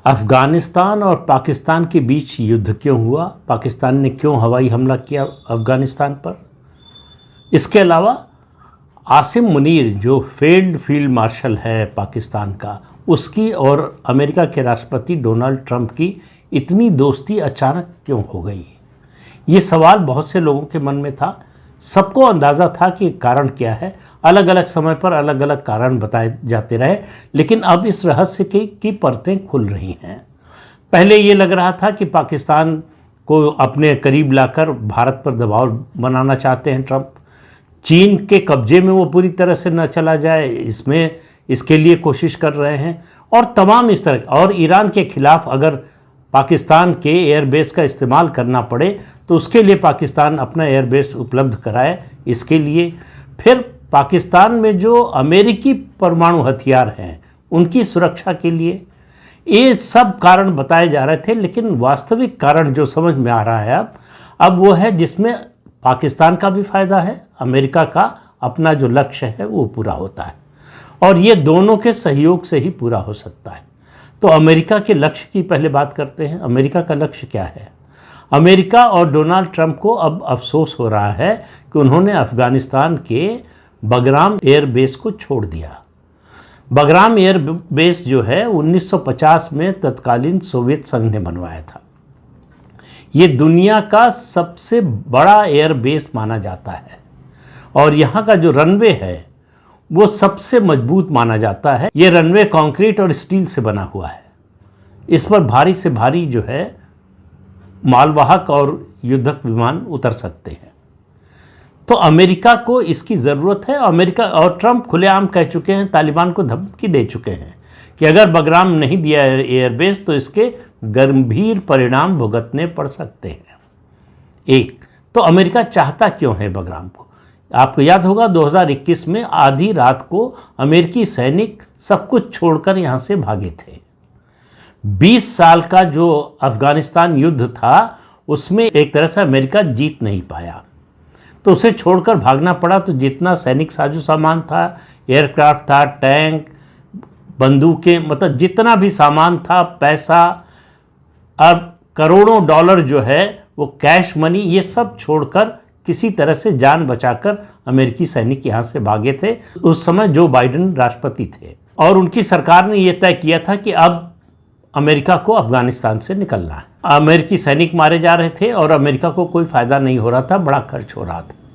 अफ़गानिस्तान और पाकिस्तान के बीच युद्ध क्यों हुआ? पाकिस्तान ने क्यों हवाई हमला किया अफ़गानिस्तान पर? इसके अलावा आसिम मुनीर जो फील्ड मार्शल है पाकिस्तान का, उसकी और अमेरिका के राष्ट्रपति डोनाल्ड ट्रंप की इतनी दोस्ती अचानक क्यों हो गई? ये सवाल बहुत से लोगों के मन में था। सबको अंदाज़ा था कि कारण क्या है। अलग अलग समय पर अलग अलग कारण बताए जाते रहे, लेकिन अब इस रहस्य की परतें खुल रही हैं। पहले ये लग रहा था कि पाकिस्तान को अपने करीब लाकर भारत पर दबाव बनाना चाहते हैं ट्रंप। चीन के कब्जे में वो पूरी तरह से न चला जाए, इसके लिए कोशिश कर रहे हैं। और तमाम इस तरह, और ईरान के खिलाफ अगर पाकिस्तान के एयरबेस का इस्तेमाल करना पड़े तो उसके लिए पाकिस्तान अपना एयरबेस उपलब्ध कराए। इसके लिए फिर पाकिस्तान में जो अमेरिकी परमाणु हथियार हैं उनकी सुरक्षा के लिए, ये सब कारण बताए जा रहे थे। लेकिन वास्तविक कारण जो समझ में आ रहा है अब वो है जिसमें पाकिस्तान का भी फ़ायदा है, अमेरिका का अपना जो लक्ष्य है वो पूरा होता है, और ये दोनों के सहयोग से ही पूरा हो सकता है। तो अमेरिका के लक्ष्य की पहले बात करते हैं। अमेरिका का लक्ष्य क्या है? अमेरिका और डोनाल्ड ट्रंप को अब अफसोस हो रहा है कि उन्होंने अफ़गानिस्तान के बगराम एयरबेस को छोड़ दिया। बगराम एयरबेस जो है 1950 में तत्कालीन सोवियत संघ ने बनवाया था। ये दुनिया का सबसे बड़ा एयरबेस माना जाता है, और यहाँ का जो रनवे है वो सबसे मजबूत माना जाता है। ये रनवे कंक्रीट और स्टील से बना हुआ है। इस पर भारी से भारी जो है मालवाहक और युद्धक विमान उतर सकते हैं। तो अमेरिका को इसकी ज़रूरत है। अमेरिका और ट्रंप खुलेआम कह चुके हैं, तालिबान को धमकी दे चुके हैं कि अगर बगराम नहीं दिया एयरबेस तो इसके गंभीर परिणाम भुगतने पड़ सकते हैं। एक तो अमेरिका चाहता क्यों है बगराम को? आपको याद होगा 2021 में आधी रात को अमेरिकी सैनिक सब कुछ छोड़कर यहाँ से भागे थे। 20 साल का जो अफ़गानिस्तान युद्ध था उसमें एक तरह से अमेरिका जीत नहीं पाया, तो उसे छोड़कर भागना पड़ा। तो जितना सैनिक साजो सामान था, एयरक्राफ्ट था, टैंक, बंदूकें, मतलब जितना भी सामान था, पैसा, अब करोड़ों डॉलर जो है वो कैश मनी, ये सब छोड़कर किसी तरह से जान बचाकर अमेरिकी सैनिक यहाँ से भागे थे। उस समय जो बाइडेन राष्ट्रपति थे और उनकी सरकार ने यह तय किया था कि अब अमेरिका को अफ़गानिस्तान से निकलना है। अमेरिकी सैनिक मारे जा रहे थे और अमेरिका को कोई फ़ायदा नहीं हो रहा था, बड़ा खर्च हो रहा था।